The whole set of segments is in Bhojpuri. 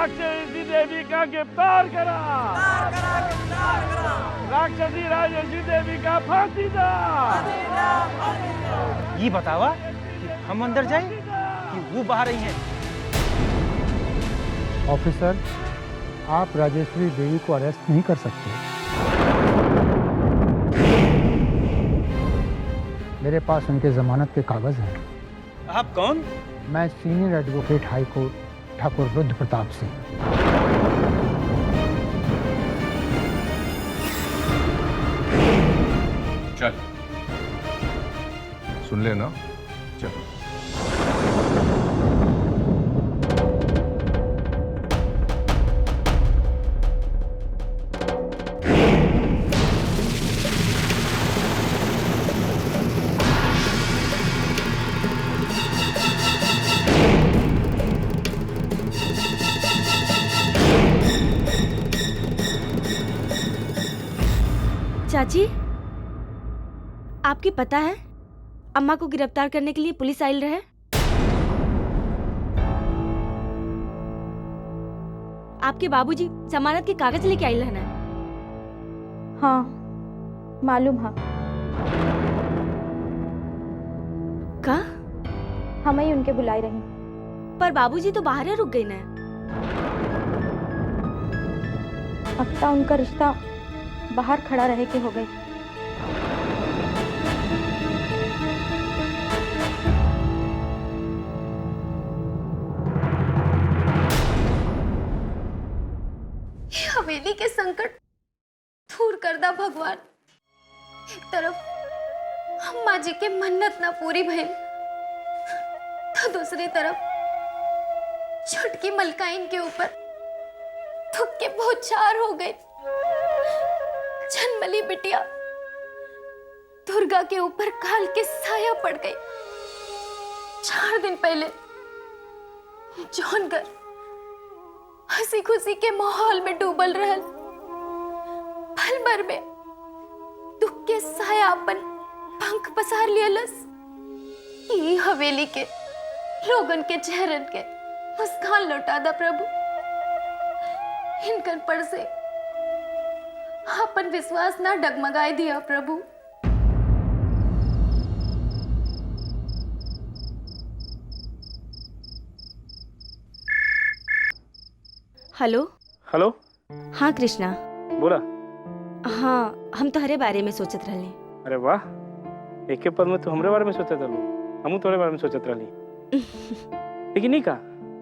राक्षसी देवी का गिरफ्तार करा। राक्षसी राजसी देवी का फांसी दा। ये बतावा कि हम अंदर जाए कि वो बाहर ही हैं? ऑफिसर, आप राजेश्वरी देवी को अरेस्ट नहीं कर सकते। मेरे पास उनके जमानत के कागज हैं। आप कौन? मैं सीनियर एडवोकेट हाई कोर्ट ठाकुर रुद्र प्रताप सिंह। चल, सुन लेना, चल। चाची, आपकी पता है अम्मा को गिरफ्तार करने के लिए पुलिस आई रहे। आपके बाबूजी जमानत के कागज लेके आई रहना। हाँ, मालूम है। का? हम ही उनके बुलाई रही। पर बाबूजी तो बाहर ही रुक गए ना। अब तक उनका रिश्ता बाहर खड़ा रहे के हो गई। हवेली के संकट दूर कर दा भगवान। एक तरफ अम्मा जी के मन्नत ना पूरी भइल, तो दूसरी तरफ छुटकी मलकाइन के ऊपर दुख के बौछार हो गए। जन्मली बिटिया दुर्गा के ऊपर काल के साया पड़ गई। 4 दिन पहले जौन घर हंसी खुशी के माहौल में डूबल रहल, पल भर में दुख के साया अपन पंख पसार लियलस। ये हवेली के लोगन के चेहरन के मुस्कान लौटा दा प्रभु। इनकन पर से अपन विश्वास ना डगमगाए दिया प्रभु। हेलो। हेलो। हाँ कृष्णा, बोला। हाँ, हम तोहरे बारे में सोचत रहले। अरे वाह, एक पल में तो हमरे बारे में सोचत रहलू, हमू तोरे बारे में सोचत रहली। लेकिन नहीं का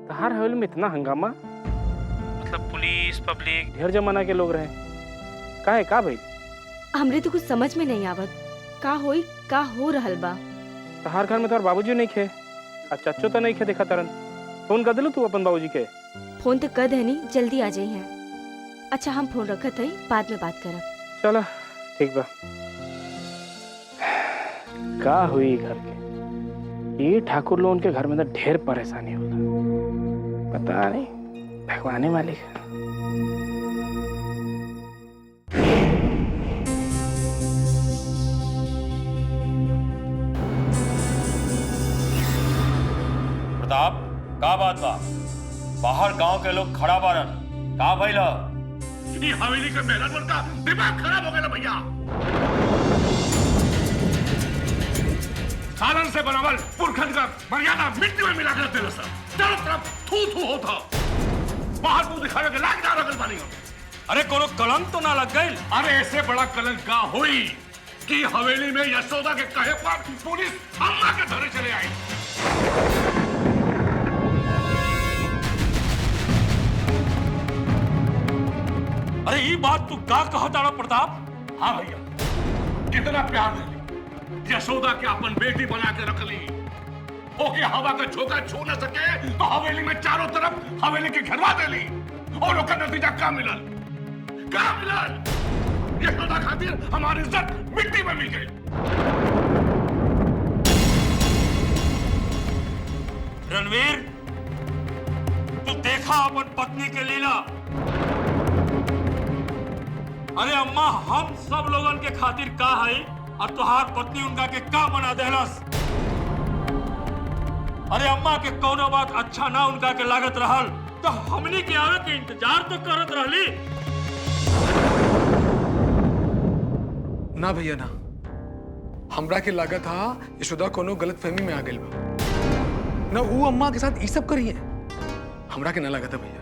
तहार हवेली में इतना हंगामा, मतलब पुलिस पब्लिक ढेर जमाना के लोग रहे, काहे का भाई? हमरे तो कुछ समझ में नहीं आवत, का होई का हो रहल बा। तहार घर में तोहर बाबूजी नहीं खे और चाचो तो नहीं खे, देखा तरन। फोन कर दिलू तू अपन बाबूजी के? फोन तो कर देनी, जल्दी आ जाई हैं। अच्छा हम फोन रखत हई, बाद में बात करब। चला ठीक बा। का हुई घर के ये ठाकुर लोगन के घर में तो ढेर परेशानी होला, पता नहीं भगवाने मालिक। प्रताप, का बात बा? बाहर गांव के लोग खड़ा बारन, का भइल? ये हवेली के मेहरान का दिमाग खराब हो गया भैया। सालन से बनावल पुरखन का मर्यादा मिट्टी में मिला कर देना सर। चारों तरफ थू थू होता, बाहर मुंह दिखावे के लाग जा रगल बानी हो। अरे कोनो कलंक तो ना लग गई? अरे ऐसे बड़ा कलंक का हुई कि हवेली में यशोदा के कहे पर पुलिस अम्मा के धरे चले आई। अरे ये बात तू का कहता ना प्रताप? हाँ भैया, कितना प्यार दे यशोदा के अपन बेटी बना के रख ली। ओके हवा का झोंका छू न सके तो हवेली में चारों तरफ हवेली की घेरवा दे ली। और उसका नतीजा क्या मिलल? क्या मिलल? यशोदा खातिर हमारी इज्जत मिट्टी में मिल गई। रणवीर, तू देखा अपन पत्नी के लीला। अरे अम्मा हम सब लोगन के खातिर का है और तुहार पत्नी उनका के का बना देहलस। अरे अम्मा के कौनो बात अच्छा ना उनका के लागत रहल तो हमनी के आवे के इंतजार तो करत रहली। ना भैया ना, हमरा के लागत था यशोदा कोनो गलत फहमी में आ गई बा ना, वो अम्मा के साथ ये सब करी है। हमरा के ना लगा था भैया,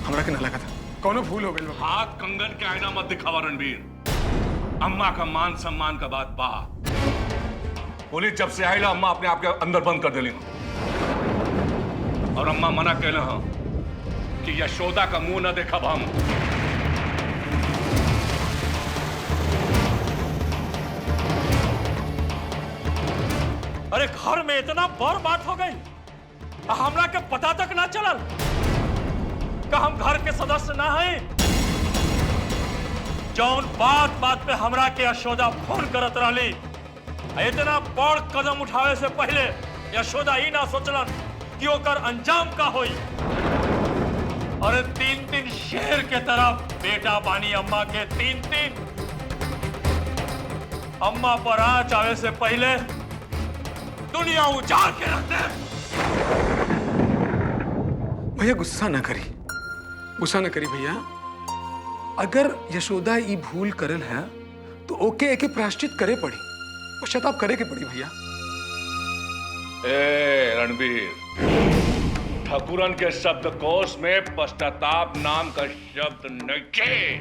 हमरा के ना लगा था कोनो भूल हो गई। हाथ कंगन के आईना मत दिखावा रणबीर। अम्मा का मान सम्मान का बात बा। पुलिस जब से आईला अम्मा अपने आप के अंदर बंद कर देली और अम्मा मना कहले हां कि यशोदा का मुंह ना देखब हम। अरे घर में इतना बड़ बात हो गई, हमरा के पता तक ना चलल कि हम घर के सदस्य ना हैं। जौन बात बात पे हमरा के यशोदा फोन करत रहली, इतना बड़ कदम उठावे से पहले यशोदा ही ना सोचलन कि ओकर अंजाम का होई। अरे 3-3 शेर के तरफ बेटा बानी अम्मा के, 3-3। अम्मा पर आँच आवे से पहले दुनिया उजाड़ के रख दे। भैया गुस्सा ना करी, गुस्सा ना करी भैया। अगर यशोदा ई भूल करल है तो ओके एके प्रायश्चित करे पड़ी, पश्चाताप करे के पड़ी भैया। ए रणबीर, ठाकुरन के शब्दकोश में पश्चाताप नाम का शब्द नहीं।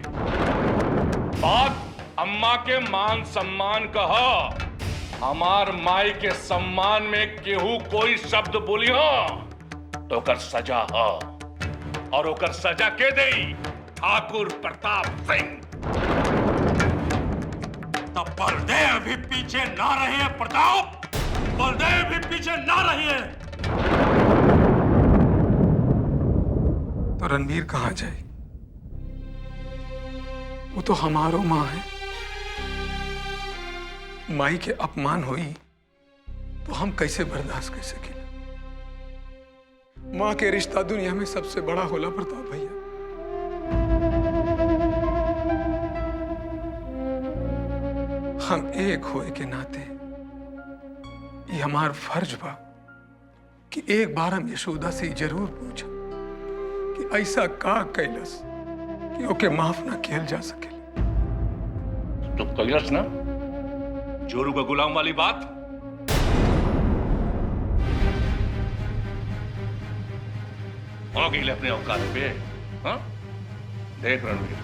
बात अम्मा के मान सम्मान का है। हमार माई के सम्मान में केहू कोई शब्द बोली हो तो ओकर सजा हो, और ओकर सजा के देई ठाकुर प्रताप सिंह। तब बलदेव भी पीछे ना रहिए प्रताप, बलदेव भी पीछे ना रहिए। तो रणबीर कहाँ जाए? वो तो हमारो माँ है। माई के अपमान हुई तो हम कैसे बर्दाश्त कर सके? माँ के रिश्ता दुनिया में सबसे बड़ा होला प्रताप भैया। हम एक होए के नाते ये हमार फर्ज बा कि एक बार हम यशोदा से जरूर पूछा कि ऐसा का कैलस कि ओके माफ ना किया जा सके। तो कैलस ना जोरू का गुलाम वाली बात। हो गई अपने औकात पे। हाँ देख रणवीर,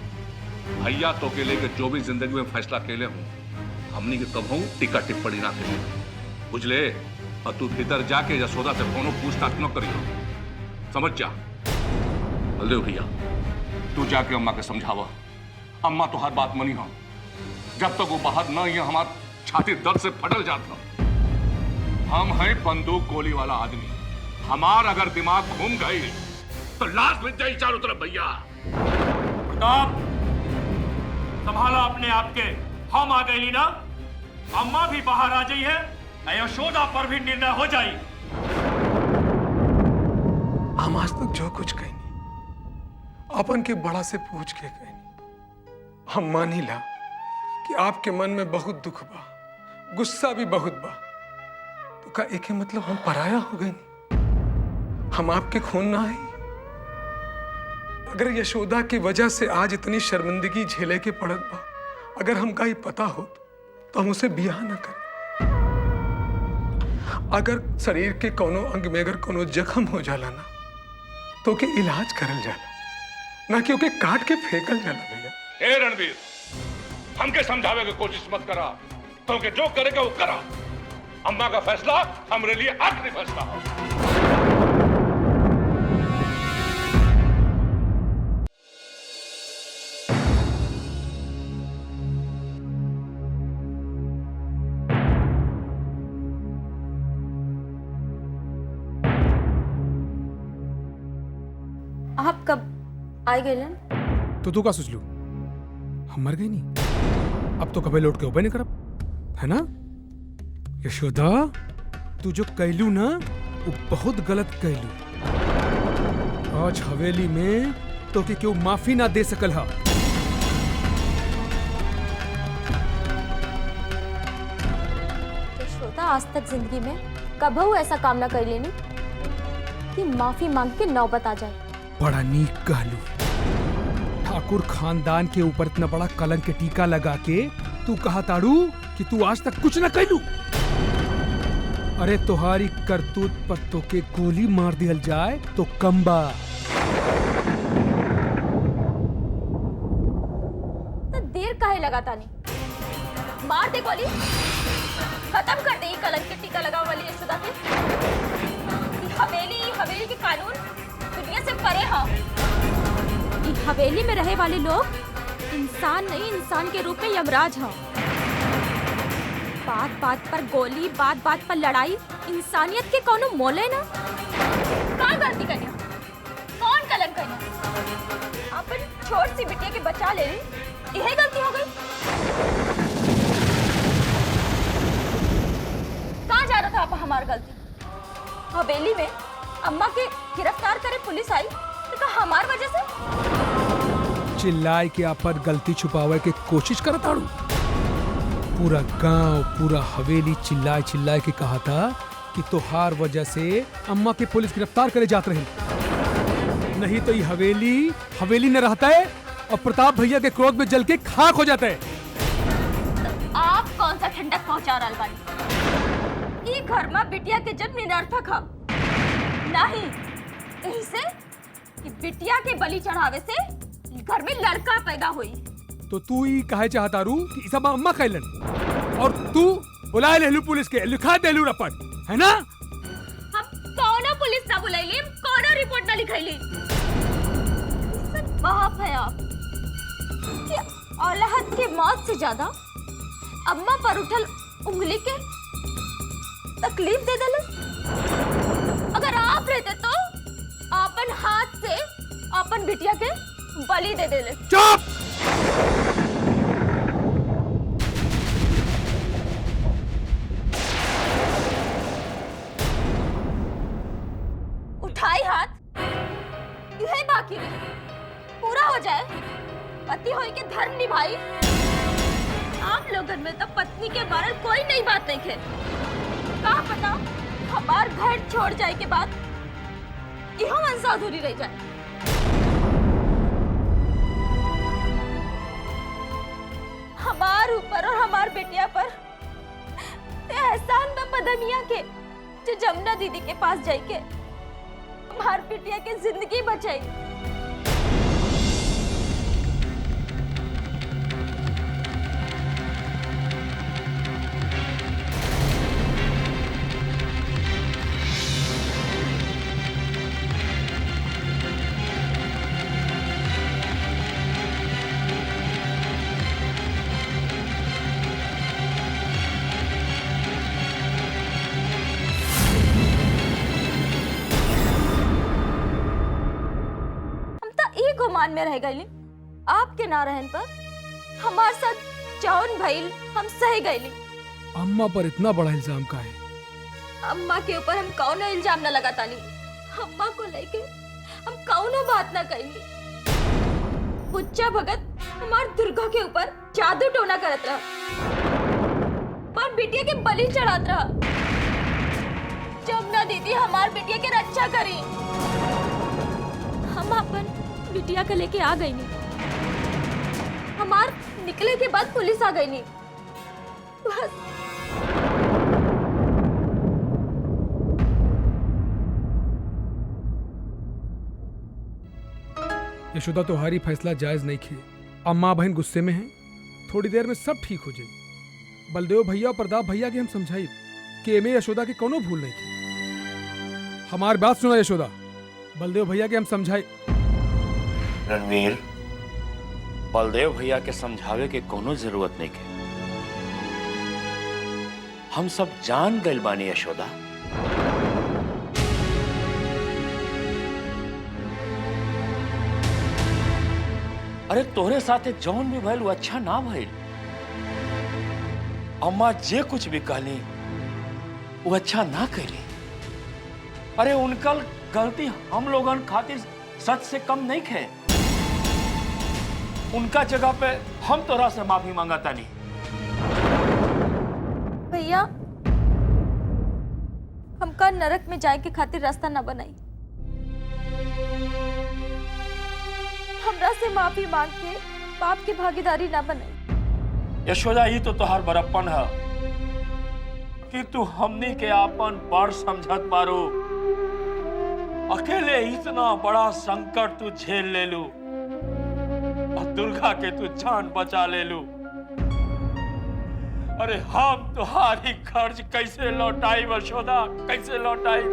भैया तो के लेके जो भी जिंदगी में फैसला केले हूं, हमनी के कब हूं टिक्का टिप्पणी ना करे, बुझले? और तू भीतर जाके यशोदा से कोनो पूछताछ न करियो, समझ जा। बलदेव भैया, तू जाके अम्मा के समझावा। अम्मा तो हर बात मनी हो। जब तक वो बाहर न आई, हमार छाती दर्द से फटल जाता। हम हैं बंदूक गोली वाला आदमी। हमार अगर दिमाग घूम गई तो लाश मिट जाए चारों तरफ भैया। प्रताप, संभाला अपने आप के। हम आ गई ना, अम्मा भी बाहर आ जाई है, यशोदा पर भी निर्णय हो जाई। हम आज तक जो कुछ कही अपन के बड़ा से पूछ के कही, हम मानी ला कि आपके मन में बहुत दुख बा, गुस्सा भी बहुत बा। तो का एक ही मतलब हम पराया हो गए? हम आपके खून ना आई? अगर यशोदा की वजह से आज इतनी शर्मिंदगी झेले के पड़त बा, अगर हमका ही पता हो तो हम उसे बियाह न करें। अगर शरीर के कोनो अंग में अगर कोनो जख्म हो जाला ना, तो के इलाज करल जाला, ना कि ओके काट के फेंकल जाला भैया। ए रणवीर, हमके समझावे की कोशिश मत करा, क्योंकि जो करेगा वो करा। अम्मा का फैसला हमारे लिए आखिरी फैसला हो। आप कब आए गए? तो तू का सोच लू हम मर गई नहीं? अब तो कभी लौट के उबे नहीं करब, है ना? यशोदा, तू जो कैलू ना वो बहुत गलत कैलू। आज हवेली में तो कि क्यों माफी ना दे सकल हा। यशोदा आज तक जिंदगी में कबहू ऐसा काम ना कर लेनी। कि माफी मांग के नौबत आ जाए। बड़ा नीक कहलू। ठाकुर खानदान के ऊपर इतना बड़ा कलंक के टीका लगा के तू कहा ताड़ू कि तू आज तक कुछ न कैलू। अरे तुम्हारी करतूत पर तो के गोली मार दिया जाए तो कम्बा। तो देर काहे लगाता नहीं, मार दे गोली, खत्म कर दे ये कलंक के टीका लगाने वाली यशोदा के। हवेली के कानून दुनिया से परे हाँ। ये हवेली में रहे वाले लोग इंसान नहीं, इंसान के रूप में यमराज हैं। बात बात पर गोली, बात बात पर लड़ाई, इंसानियत के कोनो मोले ना। कौन गलती करिया, कौन कलंक करिया? अपन छोट सी बिटिया के बचा ले रही, यही गलती हो गई। कहाँ जा रहा था आप हमारी गलती? हवेली में अम्मा के गिरफ्तार करे पुलिस आई तो कहा हमार वजह से? चिल्लाए के अपन गलती छुपावे के कोशिश करत ताड़ू। पूरा गांव, पूरा हवेली चिल्लाए चिल्लाए के कहा था कि तोहार वजह से अम्मा के पुलिस गिरफ्तार करे जात रहे। नहीं तो ये हवेली न रहता है और प्रताप भैया के क्रोध में जल के खाक हो जाता है। आप कौन सा ठंडक पहुंचा रहा बानी? ये घर में बिटिया के जन्म निरर्थक है नहीं, यही से कि बिटिया के बलि चढ़ावे से घर में लड़का पैदा हुई। तो तू ही कहे चाहता रू कि सब अम्मा कैलन और तू बुलाए लेलू पुलिस के, लिखा देलू रपट, है ना? हम कौनो पुलिस ना बुलाईली, हम कौनो रिपोर्ट ना लिखाईली। बाप है आप कि औलाद के मौत से ज्यादा अम्मा पर उठल उंगली के तकलीफ दे देले। अगर आप रहते तो अपन हाथ से अपन बिटिया के बलि दे देले। चुप! उठाई हाथ, यही बाकी नहीं, पूरा हो जाए, पति होई के धर्म निभाई। आप लोगन में तो पत्नी के बारे में कोई नई बात नहीं है। कहा पता हमार घर छोड़ जाए के बाद यह मनसा अधूरी रह जाए। हमार ऊपर और हमार बेटिया पर ते एहसान में मदमिया के जो जमुना दीदी के पास जाए के हमार बेटिया के जिंदगी बचाई। गुमान में रह गई, आपके ना रहन पर हमारे साथ जौन भइल हम सह गईली। अम्मा पर इतना बड़ा इल्जाम का है? अम्मा के ऊपर हम कौनो इल्जाम न लगाता नहीं। अम्मा को लेके हम कौनो बात न कईली। बुच्चा भगत हमार दुर्गा के ऊपर जादू टोना करत रहा और बिटिया के बलि चढ़ात रहा। जमुना दीदी हमार बिटिया के रक्षा करी। हम अपन बिटिया का लेके आ गई नहीं। हमार निकले के बाद पुलिस आ गई नहीं। बस यशोदा तुम्हारी फैसला जायज नहीं खे। अम्मा बहन गुस्से में हैं, थोड़ी देर में सब ठीक हो जाए। बलदेव भैया और प्रताप भैया के हम समझाई कि एमे यशोदा की कोनो भूल नहीं की। हमारी बात सुना यशोदा, बलदेव भैया के हम समझाई। रणवीर, बलदेव भैया के समझावे के कोनो जरूरत नहीं के। हम सब जान गइल बानी यशोदा। अरे तोहरे साथे जौन भी भइल वो अच्छा ना भइल। अम्मा जे कुछ भी कहली वो अच्छा ना करी। अरे उनका गलती हम लोगन खातिर सच से कम नहीं खे। उनका जगह पे हम तोरा से माफी मांगता नहीं। भैया, हमका नरक में जाए के खातिर रास्ता न बनाई। हमरा से माफी मांग के पाप की भागीदारी ना बने। यशोदा, ये तो तोहार बड़प्पन है कि तू हमनी के आपन बड़ समझत बारू। अकेले इतना बड़ा संकट तू झेल ले लू और दुर्गा के तू जान बचा ले लू। अरे हम तुम्हारी कर्ज कैसे लौटाई यशोदा, कैसे लौटाई?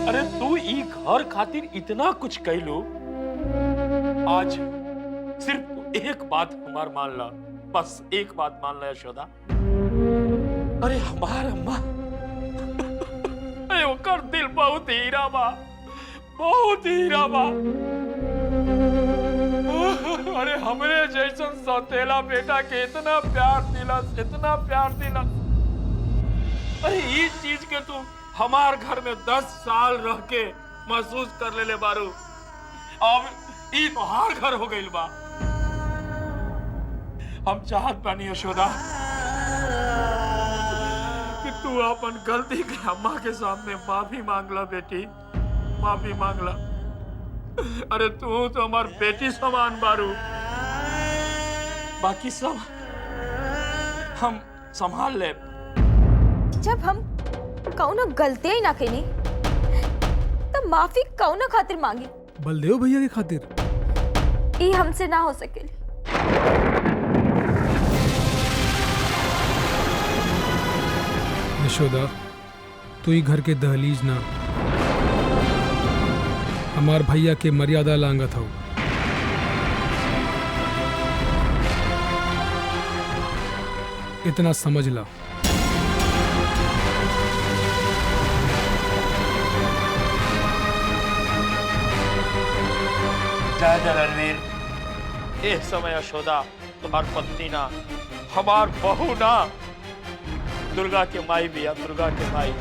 अरे तू ई घर खातिर इतना कुछ कैलू, आज सिर्फ तू एक बात हमार मान ला, बस एक बात मान ला यशोदा। अरे हमार अम्मा, अरे ओकर दिल बहुत हीरा बा, बहुत हीरा बा। अरे हमरे जैसन सौतेला बेटा के इतना प्यार दिलस, इतना प्यार दिलस। अरे इस चीज के तू हमार घर में 10 साल रह के महसूस कर ले बारू। अब ई तोहार घर हो गइल बा। हम चाहत बानी यशोदा कि तू अपन गलती के अम्मा के सामने माफी मांगला बेटी, माफी मांगला। अरे तू तो हमार बेटी समान बारू, बाकी सब हम संभाल ले। जब हम कौनो गलती ही ना कनी तो माफी कौनो खातिर मांगी? बलदेव भैया के खातिर। ये हमसे ना हो सकेली। यशोदा, तू ही घर के दहलीज ना, हमार भैया के मर्यादा लांगत हो। इतना समझ ला। जय जय रणवीर, एक समय यशोदा तुम्हार पत्नी ना, हमार बहू ना, दुर्गा के माई भी है, दुर्गा के माई।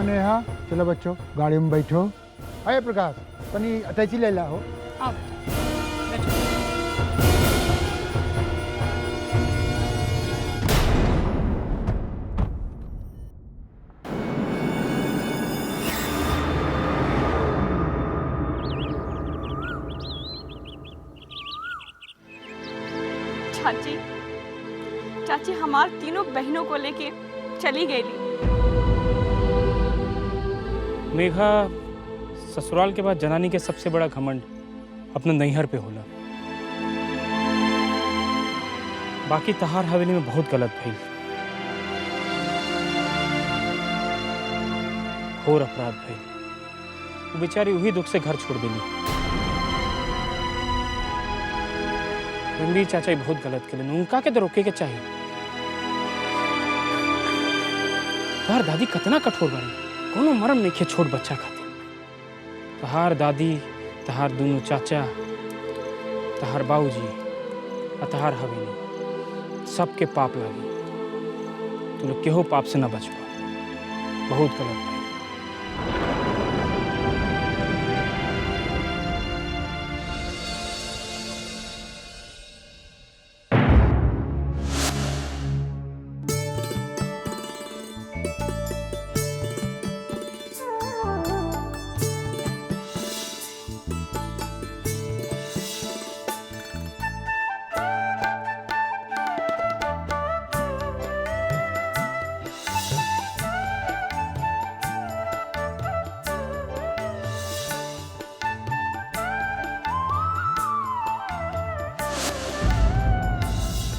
नेहा, चलो बच्चों गाड़ी में बैठो। अरे प्रकाश, तनी अटैची ले ला हो। चाची, चाची हमार तीनों बहनों को लेके चली गई। मेघा, ससुराल के बाद जनानी के सबसे बड़ा घमंड अपने नैहर पे होला। बाकी तहार हवेली में बहुत गलत भइल, घोर अपराध भइल। वो बेचारी वही दुख से घर छोड़ देली। रणवीर चाचा ही बहुत गलत करें, उनका के तो रोके के चाहिए। तहार दादी कितना कठोर बनी, कोनो मरम नहीं खे छोट बच्चा खातिर। तहार दादी, तहार दोनों चाचा, तहार बाबूजी और तहार हवेली सबके पाप लागी। तू लोग केहो पाप से ना बच पा। बहुत गलत भाई।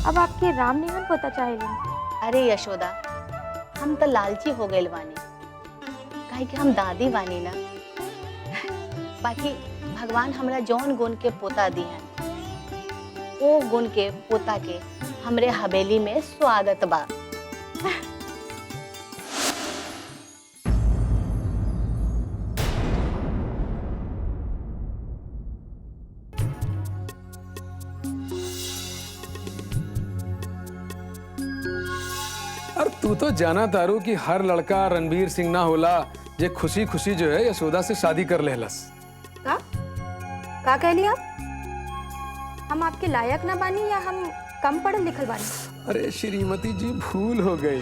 अब आपके राम निमन पता चाहेलन। अरे यशोदा, हम तो लालची हो गए बानी, काहे कि हम दादी बानी ना। बाकी भगवान हमरा जौन गुण के पोता दी हैं, वो गुण के पोता के हमरे हवेली में स्वागत बा। और तू तो जाना तारू कि हर लड़का रणवीर सिंह ना होला जे खुशी खुशी जो है यशोदा से शादी कर लेहलस। का कहली आप? हम आपके लायक ना बानी या हम कम पढ़ल लिखल बानी? अरे श्रीमती जी, भूल हो गई।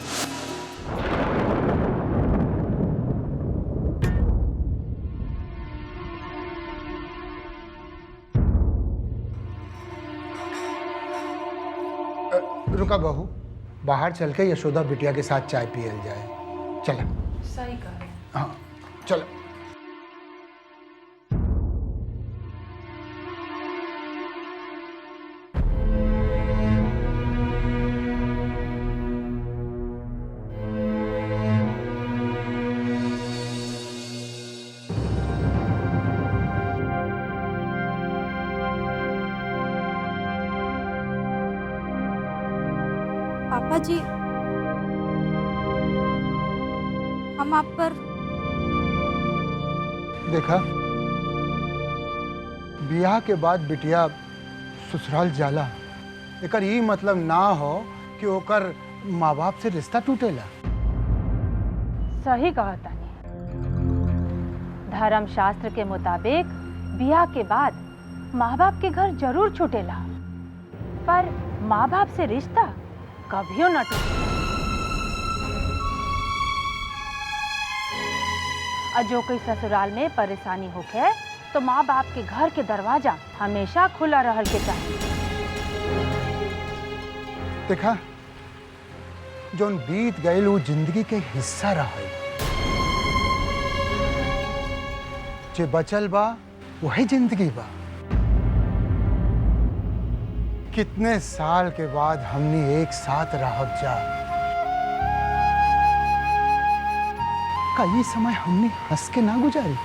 रुका बहू, बाहर चल के यशोदा बिटिया के साथ चाय पियल जाए। चला। सही कहा। हाँ चलो। पापा जी, हम आप पर देखा, बियाह के बाद बिटिया ससुराल जाला, एकर ई मतलब ना हो कि ओकर माँ बाप से रिश्ता टूटेला। सही कहा तानी। धर्म शास्त्र के मुताबिक बियाह के बाद माँ बाप के घर जरूर छूटेला, पर माँ बाप से रिश्ता कभियो न टूटे। जो कोई ससुराल में परेशानी होखे तो माँ बाप के घर के दरवाजा हमेशा खुला रहल के चाहिए। देखा, जोन बीत गए वो जिंदगी के हिस्सा रहा, जे बचल बा वही जिंदगी बा। कितने साल के बाद हमने एक साथ रहब जा, का ये समय हमने हंस के ना गुजारी?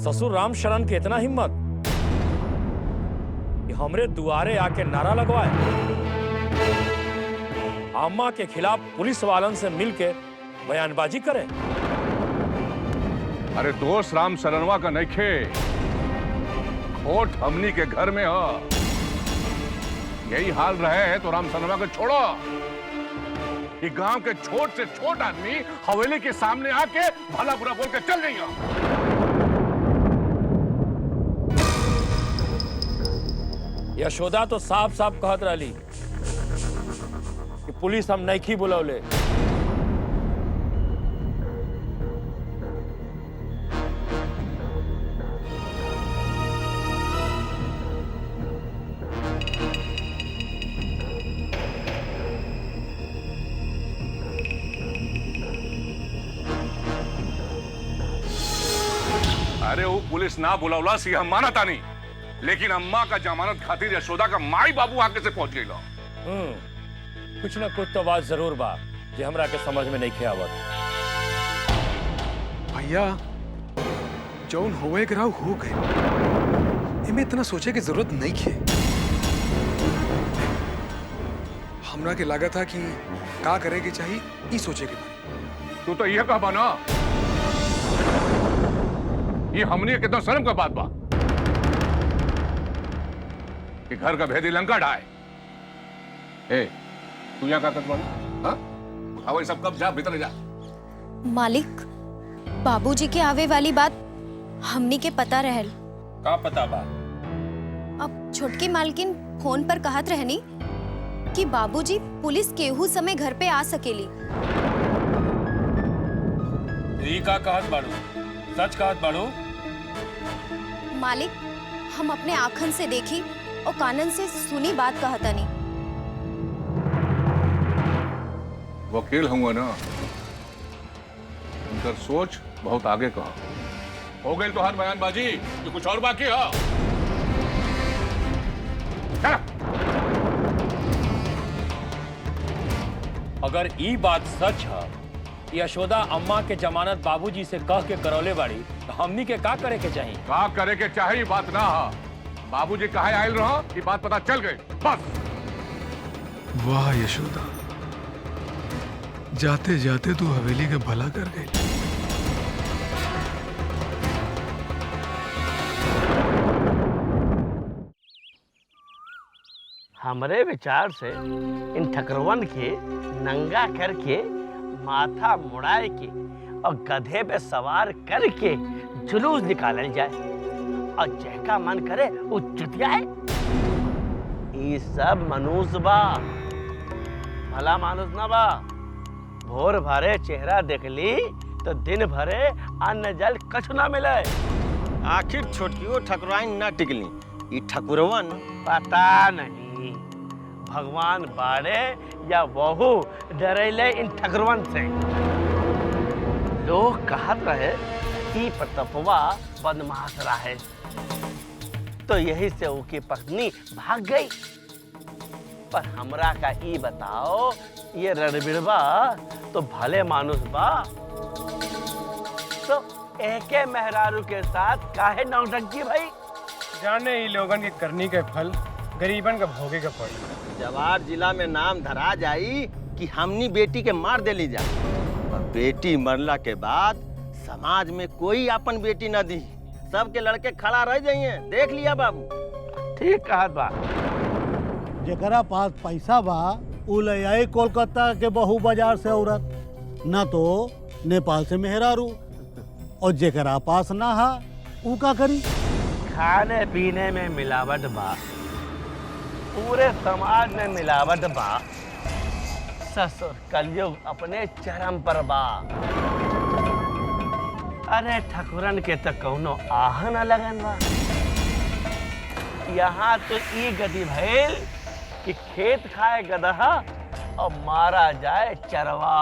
ससुर राम शरण के इतना हिम्मत कि हमरे दुआरे आके नारा लगवाए, अम्मा के खिलाफ पुलिस वालन से मिलके बयानबाजी करे। अरे दोस्त राम शरणवा का नइखे, खोट हमनी के घर में हो। यही हाल रहे है तो राम शरणवा को छोड़ो। ये गांव के छोट से छोट आदमी हवेली के सामने आके भला बुरा बोल के चल गई हो। यशोदा तो साफ साफ कहत रही कि पुलिस हम नहीं बुलौले। अरे वो पुलिस ना बुलौला सी हम माना तानी, लेकिन अम्मा का जमानत खातिर यशोदा का माई बाबू आके से पहुंच गई। कुछ ना कुछ तो बात जरूर बा जे हमरा के समझ में नहीं खे आवत। भैया, जौन होए के राव हो गए, इमे इतना सोचे की जरूरत नहीं है। हमरा के लगा था कि का करे के चाहिए ई सोचे के बारे। तू तो यह कहा ना, ये हमने कितना शर्म का बात बा कि घर का भेदी लंका ढाए। ए, तू यहाँ का करत बानी? हाँ? उठाओ ये सब, कब जा, भीतर जा। मालिक, बाबूजी के आवे वाली बात हमनी के पता रहल। का पता बा? अब छोटकी मालकिन फोन पर कहत रहनी कि बाबूजी पुलिस केहू समय घर पे आ सकेली। ई का कहत बाड़ू? सच कहत बाड़ू? मालिक, हम अपने आँखन से देखी और कानन से सुनी बात कहतनी। वकील हुआ ना, उनकर सोच बहुत आगे कहा। हो गई तो हर बयानबाजी कि कुछ और बाकी है? अगर ई बात सच है, यशोदा अम्मा के जमानत बाबूजी से कह के करौले बाड़ी, तो हमनी के का करे के चाहिए? का करे के चाहिए बात ना है। बाबूजी कहे आयल रहो, ये बात पता चल गई बस। वाह यशोदा, जाते जाते तू हवेली के भला कर गई। हमरे विचार से इन ठकरवन के नंगा करके, माथा मुड़ाए के और गधे पे सवार करके जुलूस निकालल जाए और जैका मन करे वो चुतियाए। ये सब मनुष्य बा, भला मानुस ना बा। भोर भरे चेहरा देख ली तो दिन भरे अन्न जल कछु ना मिले। आखिर छोटकियो ठकुराइन ना टिकली, ये ठकुरवन पता नहीं भगवान बाड़े या वहू डरेले इन ठकुरवन से। लोग कहत रहे कि प्रतापवा बदमाश रहे, तो यही से उसकी पत्नी भाग गई। पर हमरा का ई बताओ, ये रणबीरवा तो भले मानुस बा, तो एके मेहरारू के साथ काहे नौटंकी भाई? जाने ही लोगन के करनी के फल गरीबन का भोगे का पड़ी। जवार जिला में नाम धरा जाई कि हमनी बेटी के मार देली जा, और बेटी मरला के बाद समाज में कोई अपन बेटी न दी, सबके लड़के खड़ा रह जाइए। देख लिया बाबू। ठीक कहत बा। जेकरा पास पैसा बा उ ले आई कोलकाता के बहू बाजार से औरत, न तो नेपाल से मेहरारू, और जेकरा पास ना हा उ का करी? खाने पीने में मिलावट बा, पूरे समाज में मिलावट बा। ससुर कलयुग अपने चरम पर बा। अरे ठकुरन के तो कौनो आह न लगन बा। यहाँ तो ई गति भइल कि खेत खाए गदहा और मारा जाए चरवा।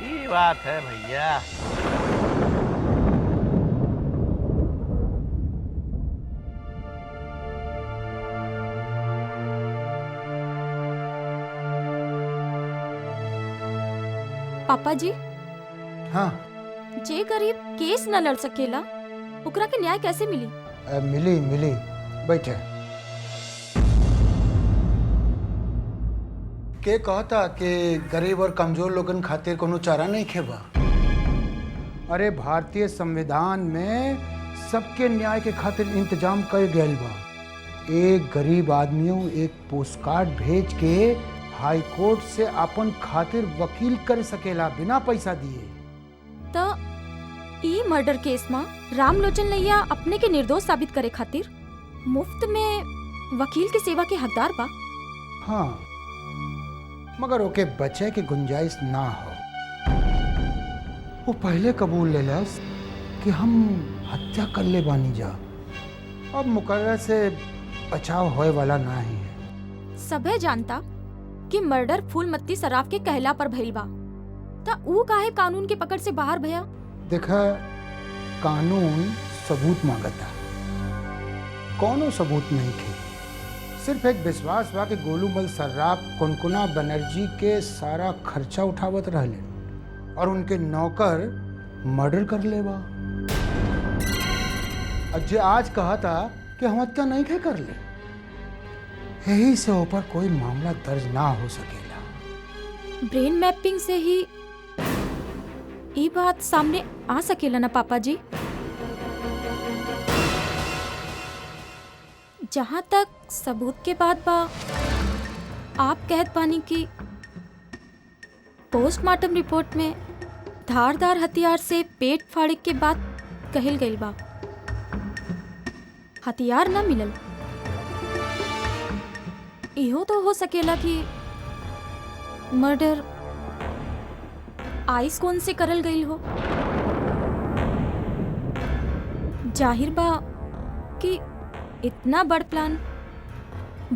ये बात है भैया। पापा जी, हाँ जे गरीब केस न लड़ सकेला ओकरा के न्याय कैसे मिली? मिली मिली, बैठे। के कहता कि गरीब और कमजोर लोगन खातिर कोनो चारा नहीं खेबा। अरे भारतीय संविधान में सबके न्याय के खातिर इंतजाम कर गया बा। एक गरीब आदमियों एक पोस्टकार्ड भेज के हाई कोर्ट से अपन खातिर वकील कर सकेला बिना पैसा दिए। तो ई मर्डर केस में रामलोचन लैया अपने के निर्दोष साबित करे खातिर मुफ्त में वकील की सेवा के हकदार बा। हाँ, मगर ओके बचे की गुंजाइश ना हो। वो पहले कबूल ले लस कि हम हत्या कर ले बानी जा, अब मुकर्रर से बचाव होए वाला ना ही है। सबे जानता कि मर्डर फूलमती सराफ के कहला पर भइल बा, ता ऊ काहे कानून के पकड़ से बाहर भया? देखा, कानून सबूत मांगता, कोनो सबूत नहीं थे। सिर्फ एक विश्वास बा कि गोलूमल सर्राफ कुनकुना बनर्जी के सारा खर्चा उठावत रहले और उनके नौकर मर्डर कर लेबा। अजय आज कहा था कि हम हत्या नहीं थे कर ले, यही से ऊपर कोई मामला दर्ज ना हो सकेला। ब्रेन मैपिंग से ही ये बात सामने आ सकेला ना पापा जी? जहाँ तक सबूत के बाद बा, आप कहत पानी कि पोस्टमार्टम रिपोर्ट में धारदार हथियार से पेट फाड़े के बाद कहल गई बा, हथियार ना मिलल। इहो तो हो सकेला कि मर्डर आइस कौन से करल गई हो। जाहिर बा कि इतना बड़ प्लान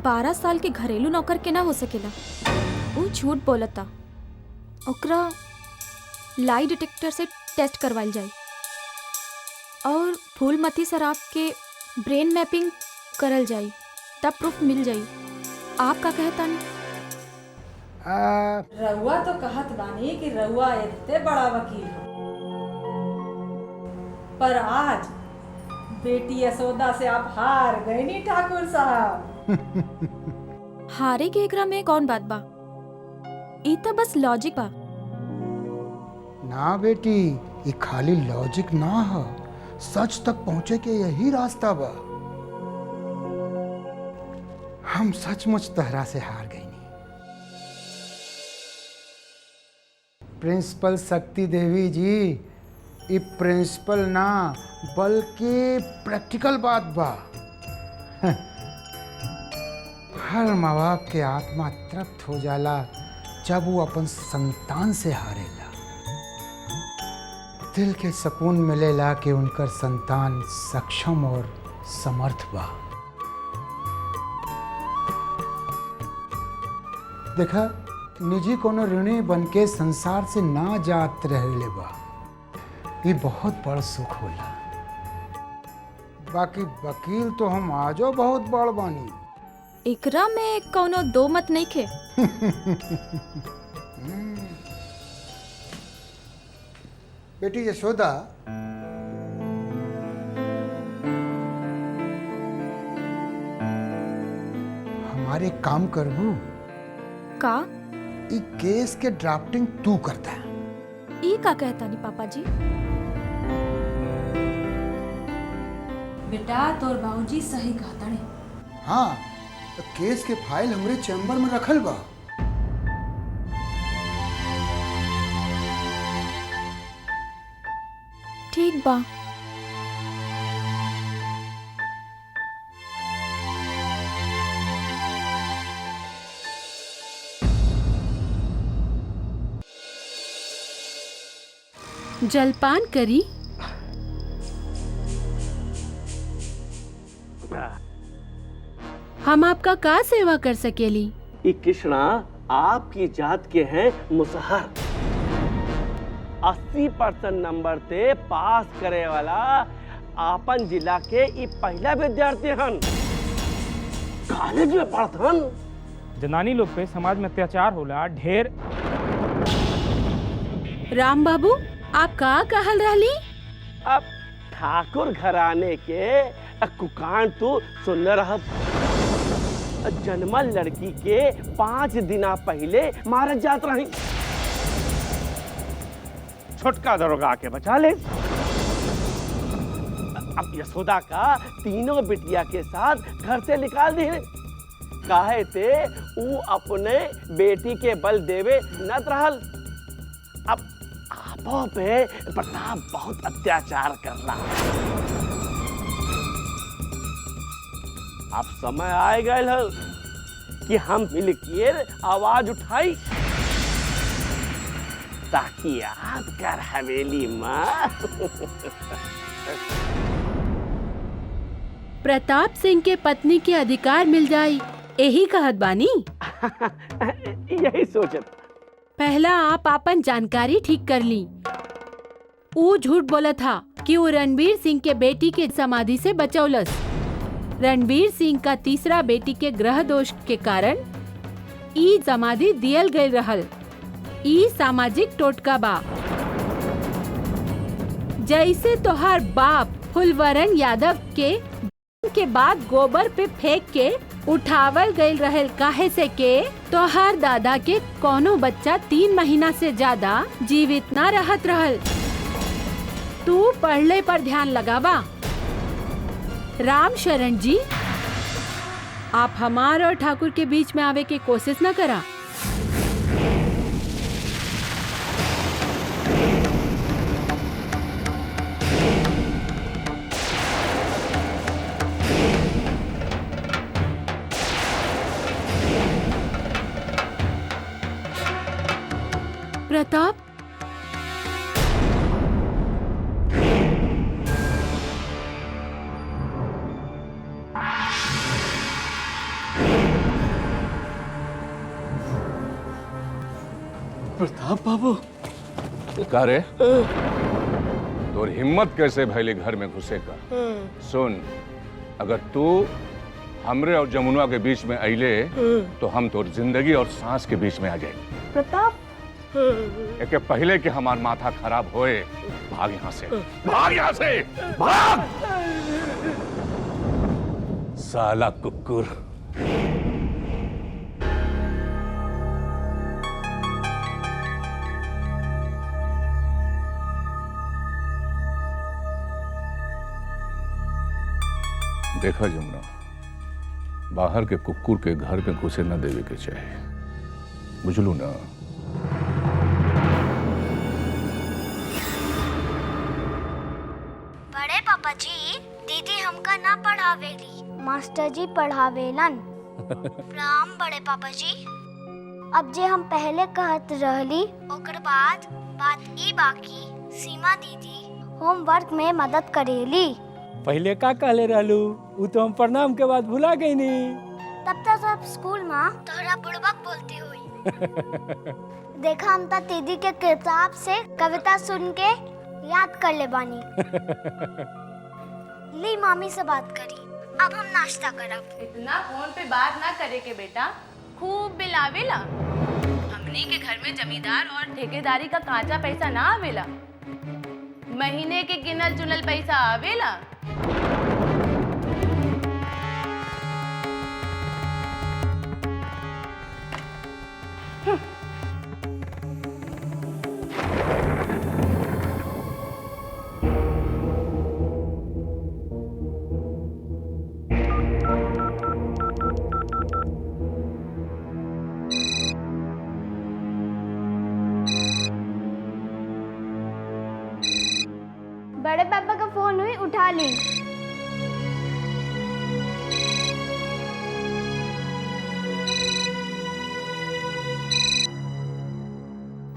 12 साल के घरेलू नौकर के ना हो सकेला। वो झूठ बोलता, ओकरा लाई डिटेक्टर से टेस्ट करवाइल जाए और फूलमती सराफ के ब्रेन मैपिंग करल जाए, तब प्रूफ मिल जाए। आप का कहता नहीं? रउआ तो कहत बानी कि रउआ इतने बड़ा वकील हो, पर आज बेटी यशोदा से आप हार गए नी ठाकुर साहब। हारे के एकरा में कौन बात बा? ई तो बस लॉजिक बा। ना बेटी, ये खाली लॉजिक ना है, सच तक पहुंचे के यही रास्ता बा। हम सचमुच तहरा से हार गई नहीं। प्रिंसिपल शक्ति देवी जी, ये प्रिंसिपल ना बल्कि प्रैक्टिकल बात बा। हर माँ बाप के आत्मा तृप्त हो जाला जब वो अपन संतान से हारेला। दिल के सुकून मिलेला कि उनकर संतान सक्षम और समर्थ बा। देखा, निजी कोनो ऋणी बनके संसार से ना जात रहले बा, ये बहुत बड़ सुख होला। बाकी वकील तो हम आजो बहुत बड़ बानी। एकरा में कोनो दो मत नहीं खे। बेटी यशोदा, हमारे काम करबू का? ई केस के ड्राफ्टिंग तू करता है। ई का कहता नहीं पापा जी? बेटा तोर बाबूजी सही कहता ने। हाँ, तो केस के फाइल हमरे चैम्बर में रखल बा। ठीक बा। जलपान करी। हम आपका का सेवा कर सकेली? ये कृष्णा आपकी जात के हैं मुसहर। 80% नंबर ते पास करे वाला आपन जिला के ई पहला विद्यार्थी हन। कॉलेज में पढ़तन। जनानी लोग पे समाज में अत्याचार होला ढेर। राम बाबू, आप का कहल रहली? अब ठाकुर घराने के कुकान तो सुन रहत। जन्मल लड़की के 5 दिना पहले मारत जात रही। छोटका दरोगा के बचा ले। अब यशोदा का तीनों बिटिया के साथ घर से निकाल दी। काहे थे वो अपने बेटी के बल देवे न रहल। अब आपो पे प्रताप बहुत अत्याचार करला। अब समय आए गए है कि हम मिलकर आवाज उठाई ताकि आपकर हवेली में प्रताप सिंह के पत्नी के अधिकार मिल जाए, यही कहत बानी। यही सोचत। पहला आप अपन जानकारी ठीक कर ली। वो झूठ बोला था कि वो रणबीर सिंह के बेटी के समाधि से बचौलस। रणबीर सिंह का तीसरा बेटी के ग्रह दोष के कारण ई समाधि दियल गई रहल। ई सामाजिक टोटका बा। जैसे तोहार बाप फुलवरन यादव के बाद गोबर पे फेंक के उठावल गई रहल, काहे से के तोहार दादा के कोनो बच्चा 3 महीना से ज्यादा जीवित ना रहत रहल। तू पढ़ले पर ध्यान लगावा। राम शरण जी, आप हमार और ठाकुर के बीच में आवे के कोशिश न करा। प्रताप, प्रताप बाबू, का रे तोर हिम्मत कैसे भैले घर में घुसे का? सुन, अगर तू हमरे और जमुना के बीच में अइले तो हम तोर जिंदगी और सांस के बीच में आ जाए। प्रताप, एक पहले कि हमार माथा खराब होए, भाग यहाँ से, भाग यहाँ से, भाग! साला कुकुर। देखा जमुना, बाहर के कुकुर के घर में घुसे न देवे के चाहिए, बुझलू ना? बड़े पापा जी, दीदी हमका ना पढ़ावेली, मास्टर जी पढ़ावेलन। प्रणाम बड़े पापा जी। अब जे हम पहले कहत रहली, ओकर बाद बात ई बाकी सीमा दीदी होमवर्क में मदद करेली। पहले का कहले रहलू, वो तो हम प्रणाम के बाद भुला गई नी। तब तक सब स्कूल में तोहरा बुड़बक बोलती हुई। देखा हम ता दीदी के किताब से कविता सुन के याद कर ले बानी। ली मामी से बात करी, अब हम नाश्ता करब। इतना फोन पे बात ना करे के बेटा, खूब बिल आवेला। हमनी के घर में जमींदार और ठेकेदारी का कांचा पैसा ना आवेला, महीने के गिनल चुनल पैसा आवेला। बड़े पापा का फोन हुई, उठा ली।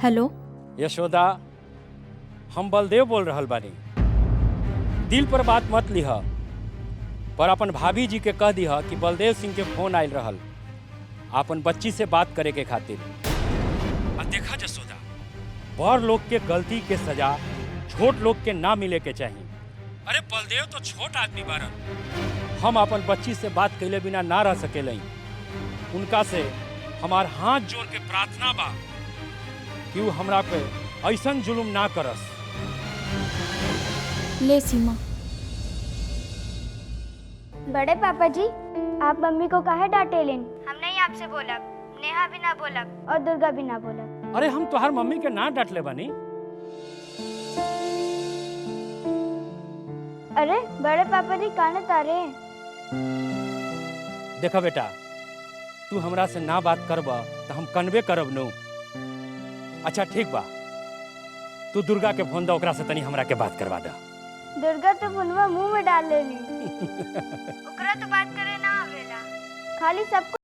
हेलो यशोदा, हम बलदेव बोल रहल बानी। दिल पर बात मत लिह, पर अपन भाभी जी के कह दिह कि बलदेव सिंह के फोन आयल रहल अपन बच्ची से बात करे के खातिर। और देखा यशोदा, बड़ लोग के गलती के सजा छोट लोग के ना मिले के चाहिए। अरे बलदेव तो छोट आदमी बारन, हम अपन बच्ची से बात कैले बिना ना रह सकेले। उनका से हमार हाथ जोड़ के प्रार्थना बा कि वो हमरा पे ऐसन जुलुम ना करस। ले सीमा। बड़े पापा जी, आप मम्मी को काहे डांटे लेन? हम नहीं आपसे बोला, नेहा भी ना बोला और दुर्गा भी ना बोला। अरे हम तोहार मम्मी के ना डांटले बानी। अरे बड़े पापा जी काने तारे? देखा बेटा, तू हमरा से ना बात करब तो हम कनबे करब नो। अच्छा ठीक बा, तू दुर्गा के फोन दा, ओकरा से तनी हमरा के बात करवा दा। दुर्गा तो फोनवा मुंह में डाल लेली। ओकरा तो बात करे ना आवेला, खाली सबको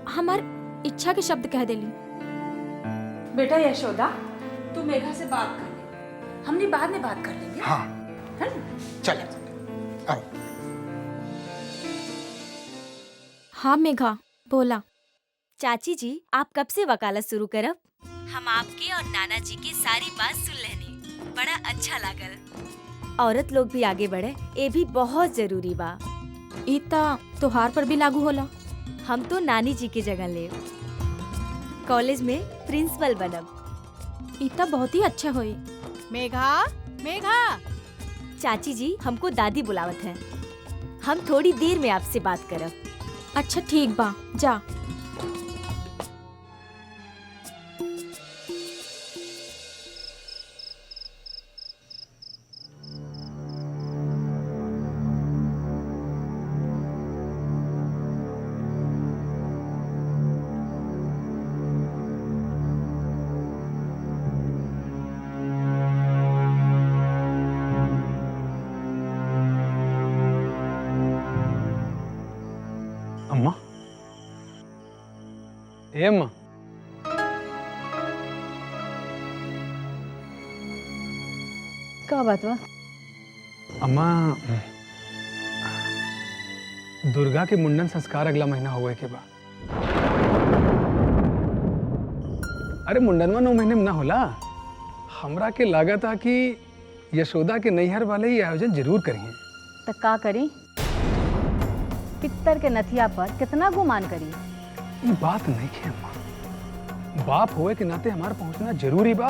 हमार इच्छा के शब्द कह देली। बेटा यशोदा, तू मेघा से बात कर ले, हमने बाद में बात कर लेंगे। हाँ है ना? चल आओ। हाँ मेघा बोला। चाची जी आप कब से वकालत शुरू करब? हम आपके और नाना जी की सारी बात सुन लेनी, बड़ा अच्छा लागल। औरत लोग भी आगे बढ़े, ये भी बहुत जरूरी बा। इता त्योहार पर भी लागू होला। हम तो नानी जी की जगह ले कॉलेज में प्रिंसिपल बनब। इता बहुत ही अच्छा होई। मेघा मेघा चाची जी हमको दादी बुलावत है, हम थोड़ी देर में आपसे बात करब। अच्छा ठीक बा, जा। अम्मा, ए अम्मा, का बात बा? अम्मा दुर्गा के मुंडन संस्कार अगला महीना हुए के बा। अरे मुंडनवा 9 महीने में ना होला। हमरा के लागत था कि यशोदा के नैहर वाले ये आयोजन जरूर करिए। तो का करी? पित्तर के नथिया पर कितना गुमान करी। ये बात नहीं है अम्मा, बाप होए के नाते हमारा पहुंचना जरूरी बा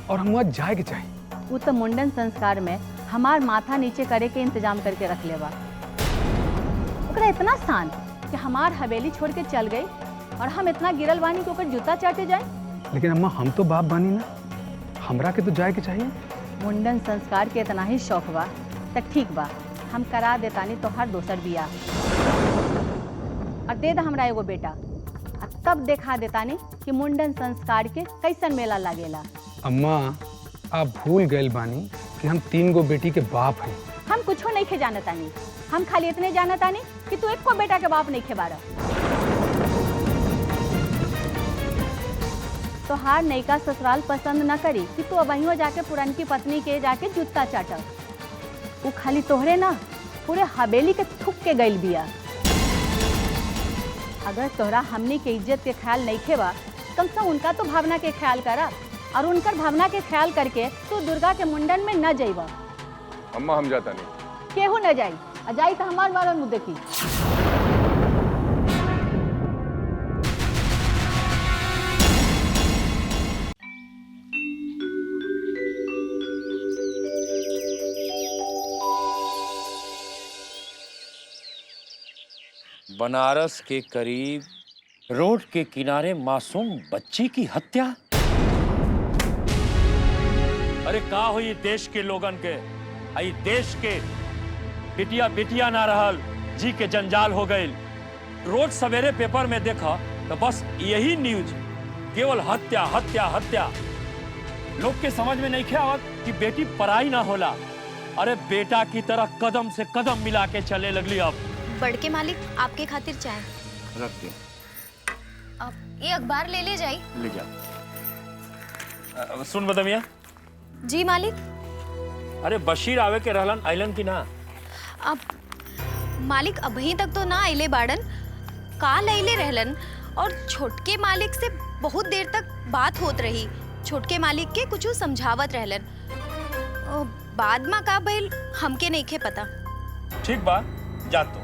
और हम वहाँ जाए के चाहिए। वो तो मुंडन संस्कार में हमार माथा नीचे करे के इंतजाम करके रख ले बा। ओकरा इतना शान कि हमार हवेली छोड़ के चल गई और हम इतना गिरल बानी कि ओकर जूता चाटे जाए। लेकिन अम्मा हम तो बाप बानी ना, हमरा के तो जाए के चाहिए। मुंडन संस्कार के इतना ही शौक बा तो ठीक बा, हम करा देतानी तो हर दोसर बिया और दे दा हमरा एगो बेटा, और तब देखा देतानी कि मुंडन संस्कार के कैसन मेला लागेला। अम्मा आप भूल गए बानी कि हम 3 गो बेटी के बाप हैं। हम कुछो नहीं खे जानतानी, हम खाली इतने जानतानी कि तू एको बेटा के बाप नहीं खे बारा। तो हार नैका ससुराल पसंद न करी कि तू अबहियो जाके पुरानकी पत्नी के जाके जूता चाटा। वो खाली तोहरे ना पूरे हवेली के थुक के गइल बिया। अगर तोहरा हमनी के इज्जत के ख्याल नहीं खेबा, कम से कम उनका तो भावना के ख्याल करा, और उनकर भावना के ख्याल करके तू दुर्गा के मुंडन में न जाइबा। अम्मा हम जाता नहीं। केहू न जाई, आ जाई तो हमार वाला मुद्दे की। बनारस के करीब रोड के किनारे मासूम बच्ची की हत्या। अरे का हुई देश के लोगन के, आई देश के बिटिया बिटिया ना रहल, जी के जंजाल हो गई। रोज सवेरे पेपर में देखा तो बस यही न्यूज, केवल हत्या हत्या हत्या। लोग के समझ में नहीं आवत कि बेटी पराई ना होला। अरे बेटा की तरह कदम से कदम मिला के चले लगली। अब बड़के मालिक आपके खातिर चाय रख दे। अब ये अखबार ले ले जाई। ले जा। सुन बदमिया। जी मालिक। अरे बशीर आवे के रहलन, आइलन की ना? अब मालिक अभी तक तो ना आइले बाड़न, काल आइले रहलन और छोटके मालिक से बहुत देर तक बात होत रही। छोटके मालिक के कुछ समझावत रहलन, बाद में का भइल हमके नहीं खे पता। ठीक बा, जा तो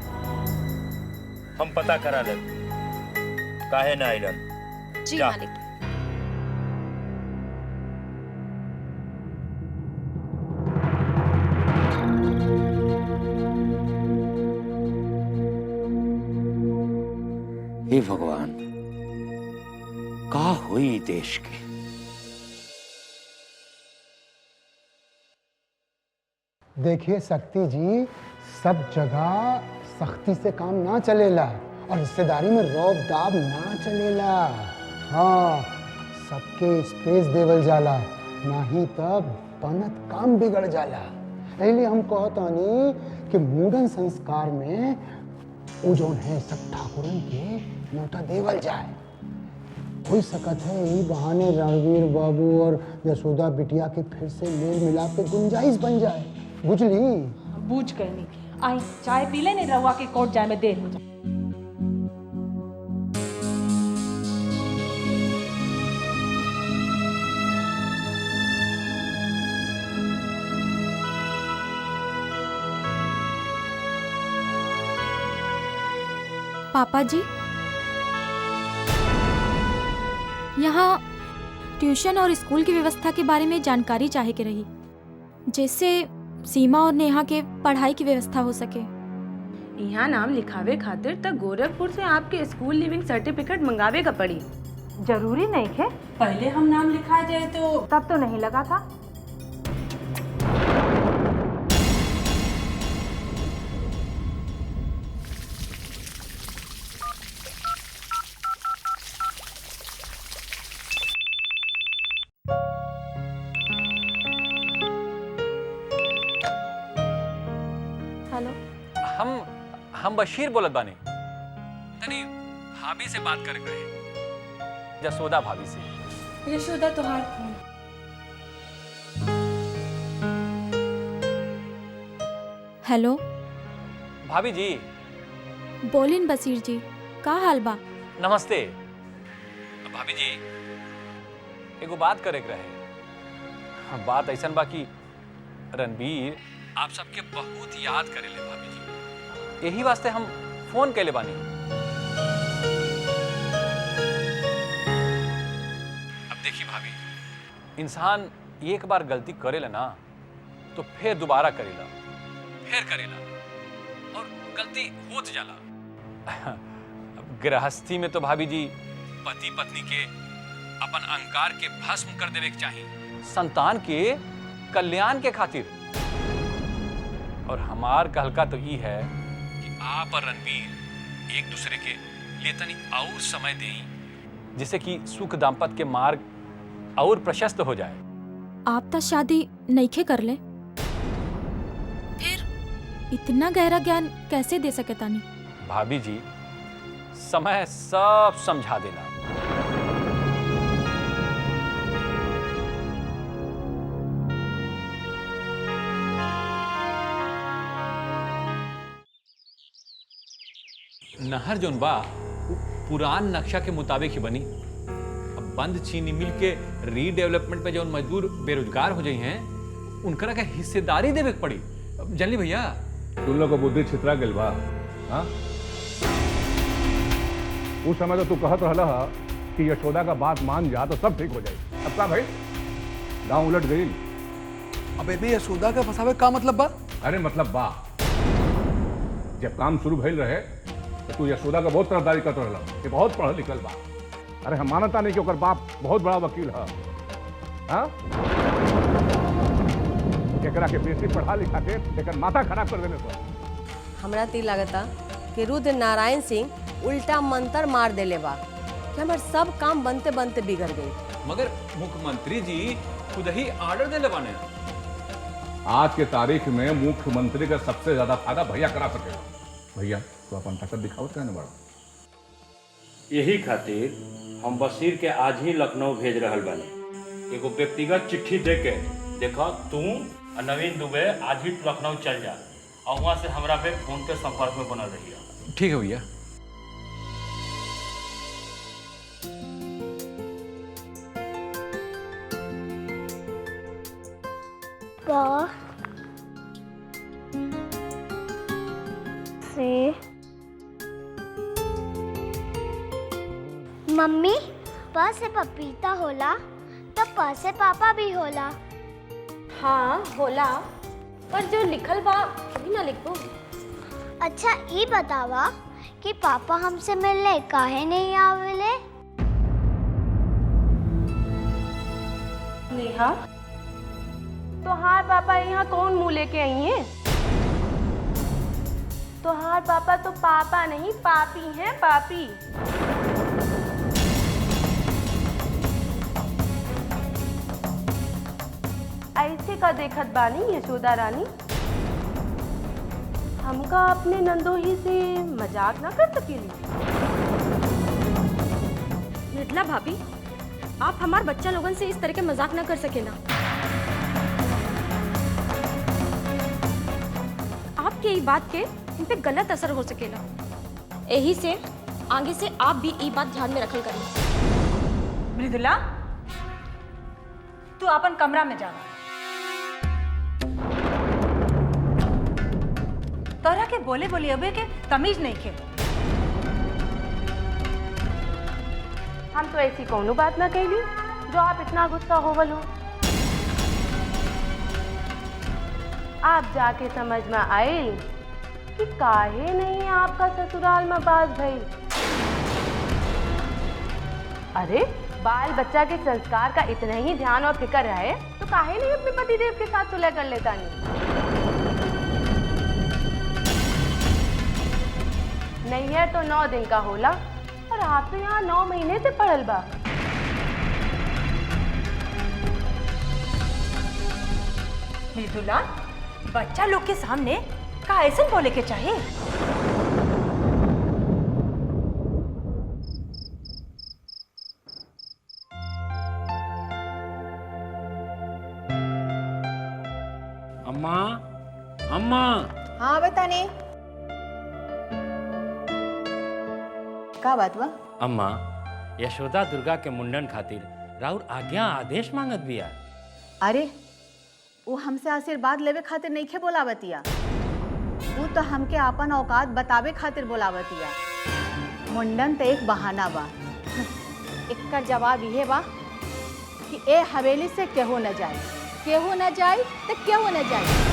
हम पता करा ले काहे ना आइलन। जी मालिक। हे भगवान, का हुई देश के। देखिए शक्ति जी, सब जगह सख्ती से काम ना चलेला और रिश्तेदारी में रौब दाब ना चलेला। हाँ, सबके स्पेस देवल जाला, नहीं तब बनत काम बिगड़ जाला। इसलिए हम कहतानी कि मुंडन संस्कार में वो जो है सब ठाकुरन के नोटा देवल जाए। हो सकत है यही बहाने रणवीर बाबू और यशोदा बिटिया के फिर से मेल मिलाप के गुंजाइश बन जाए। बुझली? बूझ गए नहीं, आई चाय पी ले, नहीं रहुआ के कोर्ट जाए में देर हो जाए। पापा जी, यहाँ ट्यूशन और स्कूल की व्यवस्था के बारे में जानकारी चाहे के रही, जिससे सीमा और नेहा के पढ़ाई की व्यवस्था हो सके। यहाँ नाम लिखावे खातिर तक गोरखपुर से आपके स्कूल लिविंग सर्टिफिकेट मंगावे का पड़ी। जरूरी नहीं है पहले हम नाम लिखा जाए तो तब तो नहीं लगा था। हम बशीर बोलत बानी। तनी भाभी से बात करे रहे, जसोदा भाभी से। यशोदा तोहार फोन। हेलो भाभी जी। बोलिन बशीर जी, का हाल बा? नमस्ते भाभी जी, एगो बात करे रहे। बात ऐसा बा कि रणबीर आप सबके बहुत याद करेले भाभी जी, यही वास्ते हम फोन कैले बानी। अब देखिए भाभी, इंसान एक बार गलती करेला ना तो फिर दोबारा करेला, फिर करेला और गलती होत जाला। अब गृहस्थी में तो भाभी जी पति पत्नी के अपन अहंकार के भस्म कर देवे के चाहिए, संतान के कल्याण के खातिर। और हमार कहलका तो ये है कि आप और रणबीर एक दूसरे के लिए तनी और समय दें, जिससे कि सुख दाम्पत्य के मार्ग और प्रशस्त हो जाए। आप तो शादी नईखे कर ले, फिर इतना गहरा ज्ञान कैसे दे सके तानी? भाभी जी, समय सब समझा देना। नहर जोन बा पुरान नक्शा के मुताबिक ही बनी। अब बंद चीनी मिल के रीडेवलपमेंट पे जो मजदूर बेरोजगार हो जाए हैं, उनकरा के हिस्सेदारी देवे के पड़ी। जनली भैया, तुम लोग को बुद्धि छितरा गइल बा। हाँ, उस समय तो तू कहत रहला कि यशोदा का बात मान जा तो सब ठीक हो जाए। अब का भाई गांव उलट गई। अब एबे यशोदा का फसावे का मतलब बा? अरे मतलब बा, जब काम शुरू भइल रहे तो तू यशोदा का बहुत तरफदारी करत रहला कि बहुत पढ़ल लिखल बा। अरे हम मानता नहीं कि ओकर बाप बहुत बड़ा वकील है। हाँ, एकरा के बेसी पढ़ा लिखा के लेकर माथा खराब कर देने पर हमरा ती लागता कि रुद्र नारायण सिंह उल्टा मंत्र मार देले बा कि हमार सब काम बनते बनते बिगड़ गई। मगर मुख्यमंत्री जी खुद ही ऑर्डर देले बाने। आज के तारीख में मुख्यमंत्री का सबसे ज्यादा फायदा भैया करा सकेगा। भैया तो अपन ताकत दिखाओ कहने बड़ा। यही खातिर हम बशीर के आज ही लखनऊ भेज रहल बानी। एगो व्यक्तिगत चिट्ठी दे के देखो, तू और नवीन दुबे आज ही लखनऊ चल जा और वहाँ से हमरा पे फोन पे संपर्क में बनल रहिए। ठीक है भैया। मम्मी, प से पपीता होला तो प से पापा भी होला। हाँ होला, पर जो लिखल बा वही ना लिखो। अच्छा ये बतावा कि पापा हमसे मिलने काहे नहीं आवेले? नेहा, तोहार पापा यहाँ कौन मुँह लेके आई हैं? तोहार पापा तो पापा नहीं पापी हैं, पापी। ऐसे का देखत बानी यशोदा रानी? हमका अपने नंदोही से मजाक ना कर सकेली। निर्मला भाभी, आप हमार बच्चा लोगन से इस तरह के मजाक ना कर सकेला। आप के ई बात के इन पे गलत असर हो सकेला। यही से आगे से आप भी ई बात ध्यान में रखल करी। मृदुला, तू अपन कमरा में जा। तोरा के बोले बोले अबे के तमीज नहीं खे। हम तो ऐसी कोनो बात ना कहली जो आप इतना गुस्सा होवल हो। आप जाके समझ में आयल कि काहे नहीं आपका ससुराल में बाज भइल। अरे बाल बच्चा के संस्कार का इतना ही ध्यान और फिक्र है तो काहे नहीं अपने पतिदेव के साथ सुलह कर लेता नहीं है तो 9 दिन का होला और आप तो यहाँ 9 महीने से पड़ल बा। मृदुला, बच्चा लोग के सामने का ऐसे बोले के चाहिए? अम्मा, अम्मा। हाँ बताने का बात बा? अम्मा, यशोदा दुर्गा के मुंडन खातिर राउर आज्ञा आदेश मांगत बिया। अरे वो हमसे आशीर्वाद लेवे खातिर नहीं खे बोलावतिया, वो तो हमके अपन औकात बतावे खातिर बोलावतिया। मुंडन तो एक बहाना बा। इक्कर जवाब ये बा कि ए हवेली से केहू न जाए, केहू न जाए तो केहू न जाए।